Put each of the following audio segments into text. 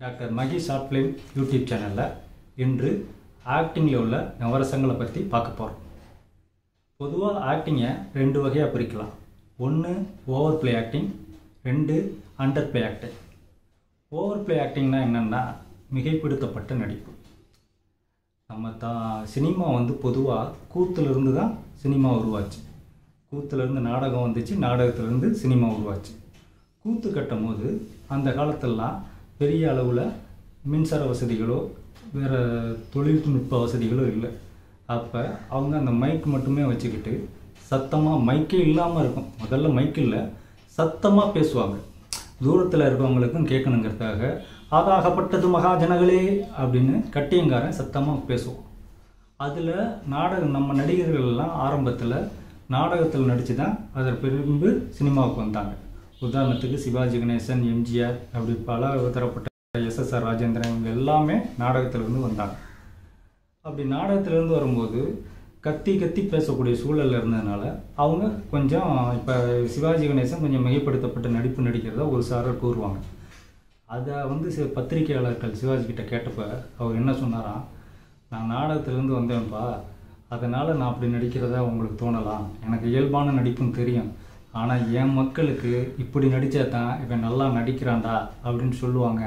Doctor மகி short film YouTube சேனலில் இன்று ஆக்டிங்கில் உள்ள நவரசங்களை பற்றி பார்க்க போகிறோம். பொதுவாக ஆக்டிங்கை ரெண்டு வகையாக பிரிக்கலாம். ஒன்று ஓவர் ப்ளே ஆக்டிங், ரெண்டு under play acting. Over play ஆக்டிங்னா என்னென்னா மிகைப்படுத்தப்பட்ட நடிப்பு. நம்ம சினிமா பொதுவாக கூத்துலேருந்து தான் சினிமா உருவாச்சு. கூத்துலேருந்து நாடகம் வந்துச்சு, நாடகத்துலேருந்து சினிமா உருவாச்சு. கூத்து கட்டும் போது அந்த காலத்திலலாம் பெரிய அளவில் மின்சார வசதிகளோ வேறு தொழில்நுட்ப வசதிகளோ இல்லை. அப்போ அவங்க அந்த மைக் மட்டுமே வச்சுக்கிட்டு சத்தமாக, மைக்கே இல்லாமல் இருக்கும், முதல்ல மைக் இல்லை, சத்தமாக பேசுவாங்க. தூரத்தில் இருக்கவங்களுக்கும் கேட்கணுங்கிறதுக்காக ஆதாகப்பட்டது மகாஜனங்களே அப்படின்னு கட்டியங்காரன் சத்தமாக பேசுவோம். அதில் நம்ம நடிகர்கள்லாம் ஆரம்பத்தில் நாடகத்தில் நடித்து தான் அதற்கு பின்பு சினிமாவுக்கு வந்தாங்க. உதாரணத்துக்கு சிவாஜி கணேசன், எம்ஜிஆர், அப்படி பல தரப்பட்ட SSR ராஜேந்திரன், இவங்க எல்லாமே நாடகத்திலிருந்து வந்தாங்க. அப்படி நாடகத்திலேருந்து வரும்போது கத்தி பேசக்கூடிய சூழலில் இருந்ததுனால அவங்க கொஞ்சம், இப்போ சிவாஜி கணேசன் கொஞ்சம் மிகைப்படுத்தப்பட்ட நடிப்பு நடிக்கிறதா ஒரு சாரர் கூறுவாங்க. அதை பத்திரிகையாளர்கள் சிவாஜி கிட்ட கேட்டப்போ அவர் என்ன சொன்னாராம், நான் நாடகத்திலேருந்து வந்தேன்ப்பா, அதனால் நான் அப்படி நடிக்கிறதா உங்களுக்கு தோணலாம், எனக்கு இயல்பான நடிப்பும் தெரியும், ஆனால் என் மக்களுக்கு இப்படி நடித்தா தான் இவன் நல்லா நடிக்கிறான்டா அப்படின்னு சொல்லுவாங்க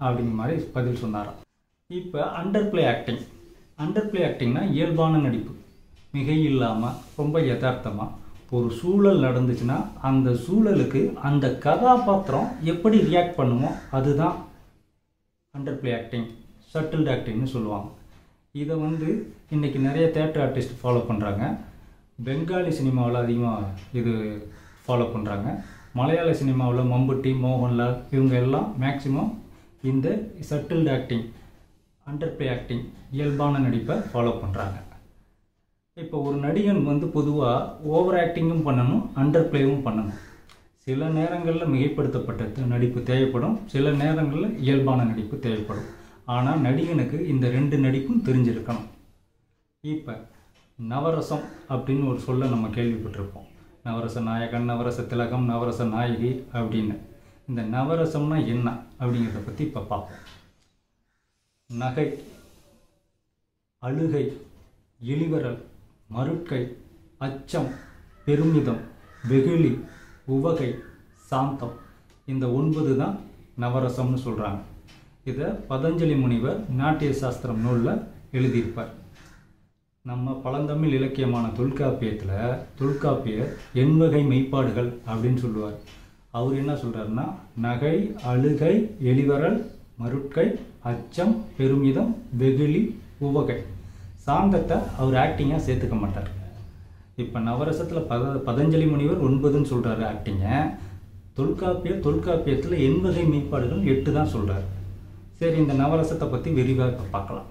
அப்படிங்கிற மாதிரி பதில் சொன்னாராம். இப்போ under play acting. Under play ஆக்டிங்னா இயல்பான நடிப்பு, மிகை இல்லாமல் ரொம்ப யதார்த்தமாக ஒரு சூழல் நடந்துச்சுன்னா அந்த சூழலுக்கு அந்த கதாபாத்திரம் எப்படி ரியாக்ட் பண்ணுமோ அதுதான் அண்டர் ப்ளே ஆக்டிங், சட்டில்டு ஆக்டிங்னு சொல்லுவாங்க. இதை இன்றைக்கி நிறைய தியேட்டர் ஆர்டிஸ்ட் ஃபாலோ பண்ணுறாங்க. பெங்காலி சினிமாவில் அதிகமாக இது ஃபாலோ பண்ணுறாங்க. மலையாள சினிமாவில் மம்புட்டி, மோகன்லால், இவங்க எல்லாம் மேக்சிமம் இந்த சட்டில்டு ஆக்டிங், அண்டர் ப்ளே ஆக்டிங், இயல்பான நடிப்பை ஃபாலோ பண்ணுறாங்க. இப்போ ஒரு நடிகன் பொதுவாக ஓவர் ஆக்டிங்கும் பண்ணணும், அண்டர் ப்ளேவும் பண்ணணும். சில நேரங்களில் மிகைப்படுத்தப்பட்ட நடிப்பு தேவைப்படும், சில நேரங்களில் இயல்பான நடிப்பு தேவைப்படும். ஆனால் நடிகனுக்கு இந்த ரெண்டு நடிப்பும் தெரிஞ்சிருக்கணும். இப்போ நவரசம் அப்படின்னு ஒரு சொல்ல நம்ம கேள்விப்பட்டிருப்போம். நவரச நாயகன், நவரச திலகம், நவரச நாயகி அப்படின்னு. இந்த நவரசம்னா என்ன அப்படிங்கிறத பற்றி இப்போ பார்ப்போம். நகை, அழுகை, இளிவரல், மறுக்கை, அச்சம், பெருமிதம், வெகுளி, உவகை, சாந்தம், இந்த 9 தான் நவரசம்னு சொல்கிறாங்க. இதை பதஞ்சலி முனிவர் நாட்டிய சாஸ்திரம் நூலில் எழுதியிருப்பார். நம்ம பழந்தமிழ் இலக்கியமான தொல்காப்பியர் எண்வகை மெய்ப்பாடுகள் அப்படின்னு சொல்லுவார். அவர் என்ன சொல்கிறாருன்னா, நகை, அழுகை, எளிவரல், மருட்கை, அச்சம், பெருமிதம், வெகுளி, உவகை, சாந்தத்தை அவர் ஆக்டிங்காக சேர்த்துக்க மாட்டார். இப்போ நவரசத்தில் பதஞ்சலி முனிவர் 9ன்னு சொல்கிறாரு ஆக்டிங்கை. தொல்காப்பியத்தில் எண்வகை மெய்ப்பாடுகள் 8 தான் சொல்கிறார். சரி, இந்த நவரசத்தை பற்றி விரிவாக பார்க்கலாம்.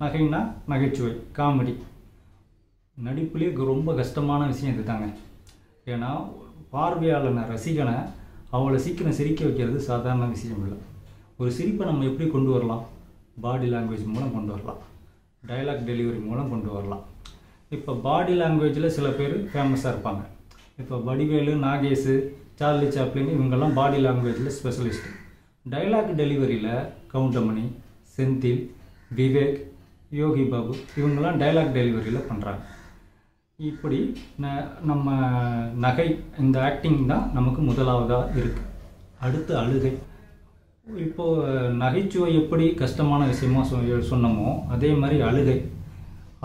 நகைன்னா நகைச்சுவை, காமெடி. நடிப்புலேயே ரொம்ப கஷ்டமான விஷயம் இது தாங்க. ஏன்னா பார்வையாளனை, ரசிகனை அவளை சீக்கிரம் சிரிக்க வைக்கிறது சாதாரண விஷயம் இல்லை. ஒரு சிரிப்பை நம்ம எப்படி கொண்டு வரலாம்? பாடி லாங்குவேஜ் மூலம் கொண்டு வரலாம், டைலாக் டெலிவரி மூலம் கொண்டு வரலாம். இப்போ பாடி லாங்குவேஜில் சில பேர் ஃபேமஸாக இருப்பாங்க. இப்போ வடிவேலு, நாகேஷ், சார்லி சாப்ளின், இவங்கெல்லாம் பாடி லாங்குவேஜில் ஸ்பெஷலிஸ்ட்டு. டைலாக் டெலிவரியில் கவுண்டமணி, செந்தில், விவேக், யோகி பாபு, இவங்கெல்லாம் டைலாக் டெலிவரியில் பண்ணுறாங்க. இப்படி நம்ம நகை, இந்த ஆக்டிங் தான் நமக்கு முதலாவதாக இருக்குது. அடுத்து அழுகை. இப்போது நகைச்சுவை எப்படி கஷ்டமான விஷயமா சொன்னோமோ அதே மாதிரி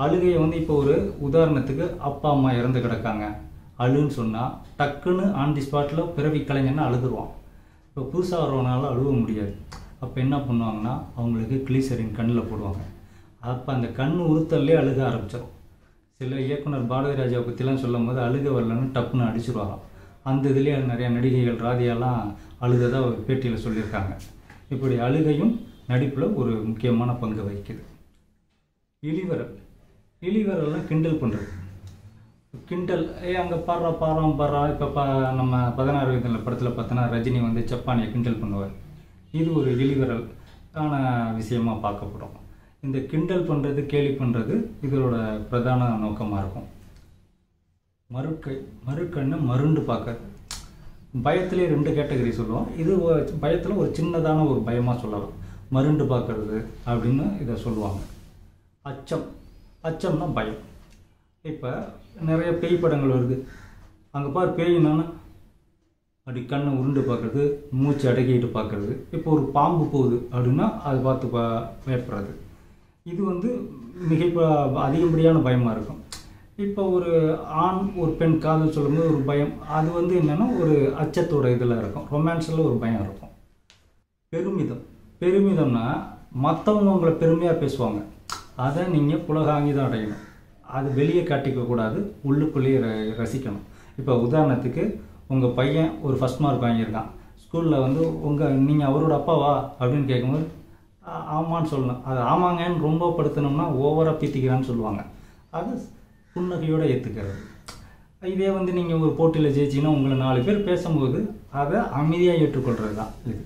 அழுகையை இப்போ ஒரு உதாரணத்துக்கு அப்பா அம்மா இறந்து கிடக்காங்க, அழுன்னு சொன்னால் டக்குன்னு ஆன் தி ஸ்பாட்டில் பிறவி கலைஞன்னு அழுதுருவான். இப்போ புதுசாக வரவனால அழுவ முடியாது. அப்போ என்ன பண்ணுவாங்கன்னா, அவங்களுக்கு கிளீசரின் கண்ணில் போடுவாங்க. அப்போ அந்த கண் உறுத்தல்லே அழுக ஆரம்பிச்சிடும். சில இயக்குனர் பாரதி ராஜாவை பற்றிலாம் சொல்லும் போது அழுக வரலன்னு டப்புன்னு அடிச்சுருவாங்க. அந்த இதுலேயே நிறையா நடிகைகள், ராதியாலாம் அழுததாக ஒரு பேட்டியில் சொல்லியிருக்காங்க. இப்படி அழுகையும் நடிப்பில் ஒரு முக்கியமான பங்கு வகிக்குது. இளிவரல்லாம் கிண்டல் பண்ணுறது. கிண்டல், அங்கே பாடுறா. இப்போ நம்ம 16 வயதில் படத்தில் பார்த்தோன்னா ரஜினி சப்பானியை கிண்டல் பண்ணுவார். இது ஒரு இளிவரல் ஆன விஷயமாக பார்க்கப்படும். இந்த கிண்டல் பண்ணுறது, கேலி பண்ணுறது இதோட பிரதான நோக்கமாக இருக்கும். மறுக்கைன்னு மருண்டு பார்க்கறது. பயத்திலே 2 கேட்டகரி சொல்லுவோம். இது பயத்தில் ஒரு சின்னதான ஒரு பயமாக சொல்லலாம். மருண்டு பார்க்கறது அப்படின்னு இதை சொல்லுவாங்க. அச்சம், அச்சம்னா பயம். இப்போ நிறைய பேய் படங்கள் வருது, அங்கே பார் பேயினான்னு அப்படி கண்ணை உருண்டு பார்க்குறது, மூச்சு அடக்கிட்டு பார்க்குறது. இப்போ ஒரு பாம்பு போகுது அப்படின்னா அதை பார்த்து பயப்படுறது. இது வந்து மிக அதிகப்படியான பயமாக இருக்கும். இப்போ ஒரு ஆண் ஒரு பெண் காதல் சொல்லும்போது ஒரு பயம், அது வந்து என்னென்னா ஒரு அச்சத்தோட இதில் இருக்கும். ரொமான்ஸில் ஒரு பயம் இருக்கும். பெருமிதம், பெருமிதம்னா மற்றவங்க உங்களை பெருமையாக பேசுவாங்க, அதை நீங்கள் புலகாங்கி தான் அடையணும். அது வெளியே காட்டிக்கக்கூடாது, உள்ளுக்குள்ளேயே ரசிக்கணும். இப்போ உதாரணத்துக்கு உங்கள் பையன் ஒரு ஃபஸ்ட் மார்க் வாங்கியிருக்கான், ஸ்கூலில் வந்து நீங்கள் அவரோட அப்பாவா அப்படின்னு கேட்கும்போது ஆமான்னு சொல்லணும். அது ஆமாங்கன்னு ரொம்ப படுத்தினோம்னா ஓவராக பீத்திக்கிறான்னு சொல்லுவாங்க. அது புன்னகையோடு ஏற்றுக்கிறது. இதே வந்து நீங்கள் ஒரு போட்டியில் ஜெயிச்சிங்கன்னா உங்களை 4 பேர் பேசும்போது அதை அமைதியாக ஏற்றுக்கொள்கிறது தான் இது.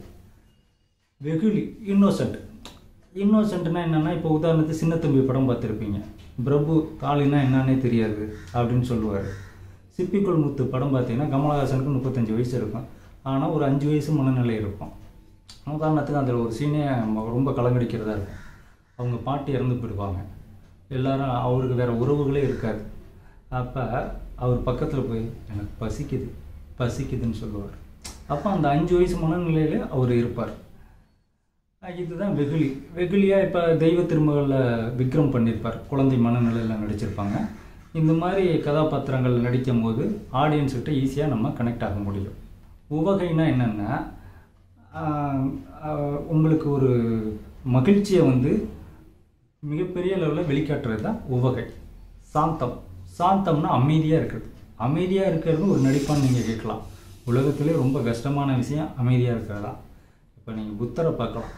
வெகுளி, இன்னோசென்ட். இன்னோசென்ட்னா என்னென்னா, இப்போ உதாரணத்துக்கு சின்னத்தம்பி படம் பார்த்துருப்பீங்க. பிரபு காளின்னா என்னன்னே தெரியாது அப்படின்னு சொல்லுவார். சிப்பிக்குள் முத்து படம் பார்த்தீங்கன்னா கமலஹாசனுக்கு 35 வயசு இருக்கும், ஆனால் ஒரு 5 வயசு மனநிலை இருக்கும். உதாரணத்துக்கு அதில் ஒரு சீனே ரொம்ப கலங்கடிக்கிறதா இருக்கும். அவங்க பாட்டி இறந்து போயிடுவாங்க, எல்லாரும் அவருக்கு வேறு உறவுகளே இருக்காது. அப்போ அவர் பக்கத்தில் போய் எனக்கு பசிக்குது பசிக்குதுன்னு சொல்லுவார். அப்போ அந்த 5 வயசு மனநிலையில் அவர் இருப்பார். இதுதான் வெகுளி. வெகுளியாக இப்போ தெய்வ திருமகளில் விக்ரம் பண்ணியிருப்பார், குழந்தை மனநிலையில் நடிச்சிருப்பாங்க. இந்த மாதிரி கதாபாத்திரங்கள் நடிக்கும் போது ஆடியன்ஸ்கிட்ட ஈஸியாக நம்ம கனெக்ட் ஆக முடியும். உவகைனா என்னென்னா, உங்களுக்கு ஒரு மகிழ்ச்சியை வந்து மிகப்பெரிய லெவலில் வெளிக்காட்டுறது தான் உவகை. சாந்தம், சாந்தம்னா அமைதியாக இருக்கிறது. அமைதியாக இருக்கிறது ஒரு நடிப்பான்னு நீங்கள் கேட்கலாம். உலகத்திலே ரொம்ப கஷ்டமான விஷயம் அமைதியாக இருக்கிறதா. இப்போ நீங்கள் புத்தரை பார்க்கலாம்,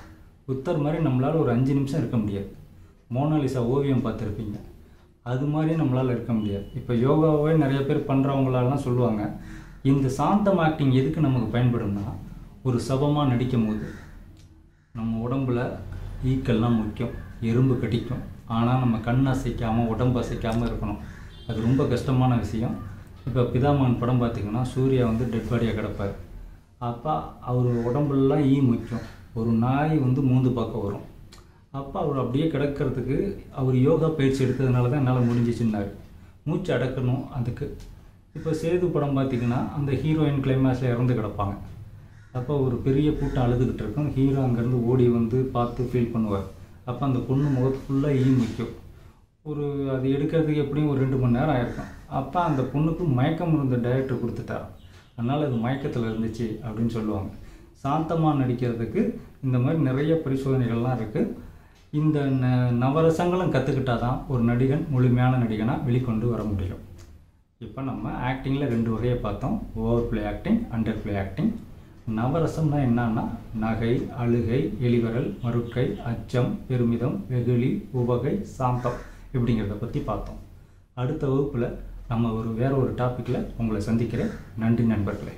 புத்தர் மாதிரி நம்மளால் ஒரு 5 நிமிஷம் இருக்க முடியாது. மோனாலிசா ஓவியம் பார்த்துருப்பீங்க, அது மாதிரி நம்மளால் இருக்க முடியாது. இப்போ யோகாவே நிறைய பேர் பண்ணுறவங்களாலாம் சொல்லுவாங்க, இந்த சாந்தம் ஆக்டிங் எதுக்கு நமக்கு பயன்படும்னா, ஒரு சபமாக நடிக்கும் போது நம்ம உடம்புல ஈக்கெல்லாம் முக்கியம், எறும்பு கடிக்கும், ஆனால் நம்ம கண் அசைக்காமல் உடம்பு அசைக்காமல் இருக்கணும். அது ரொம்ப கஷ்டமான விஷயம். இப்போ பிதாமகன் படம் பார்த்திங்கன்னா சூர்யா வந்து டெட் பாடியாக கிடப்பார். அப்போ அவர் உடம்புலாம் ஈ முக்கியம். ஒரு நாய் வந்து மூந்து பார்க்க வரும். அப்போ அவர் அப்படியே கிடக்கிறதுக்கு அவர் யோகா பயிற்சி எடுத்ததுனால தான் என்னால் முடிஞ்சிச்சுன்னாரு. மூச்சு அடக்கணும் அதுக்கு. இப்போ சேது படம் பார்த்திங்கன்னா அந்த ஹீரோயின் கிளைமேக்ஸில் இறந்து கிடப்பாங்க. அப்போ ஒரு பெரிய கூட்டம் அழுதுகிட்டு இருக்கும், ஹீரோ அங்கேருந்து ஓடி வந்து பார்த்து ஃபீல் பண்ணுவார். அப்போ அந்த பொண்ணு முகத்து ஃபுல்லாக ஈ முக்கியம். அது எடுக்கிறதுக்கு எப்படியும் ஒரு 2 மணி நேரம் ஆயிருக்கும். அப்போ அந்த பொண்ணுக்கு மயக்கம் இருந்த டைரக்டர் கொடுத்துட்டார், அதனால் அது மயக்கத்தில் இருந்துச்சு அப்படின்னு சொல்லுவாங்க. சாந்தமாக நடிக்கிறதுக்கு இந்த மாதிரி நிறைய பரிசோதனைகள்லாம் இருக்குது. இந்த நவரசங்களும் கற்றுக்கிட்டால் தான் ஒரு நடிகன் முழுமையான நடிகனாக வெளிக்கொண்டு வர முடியும். இப்போ நம்ம ஆக்டிங்கில் 2 வகையை பார்த்தோம், over play acting, under play acting. நவரசம்னா என்னன்னா, நகை, அழுகை, எலிவரல், மறுக்கை, அச்சம், பெருமிதம், வெகுளி, உவகை, சாந்தம் இப்படிங்கிறத பற்றி பார்த்தோம். அடுத்த வகுப்பில் நம்ம வேற ஒரு டாப்பிக்கில் உங்களை சந்திக்கிறேன். நன்றி நண்பர்களே.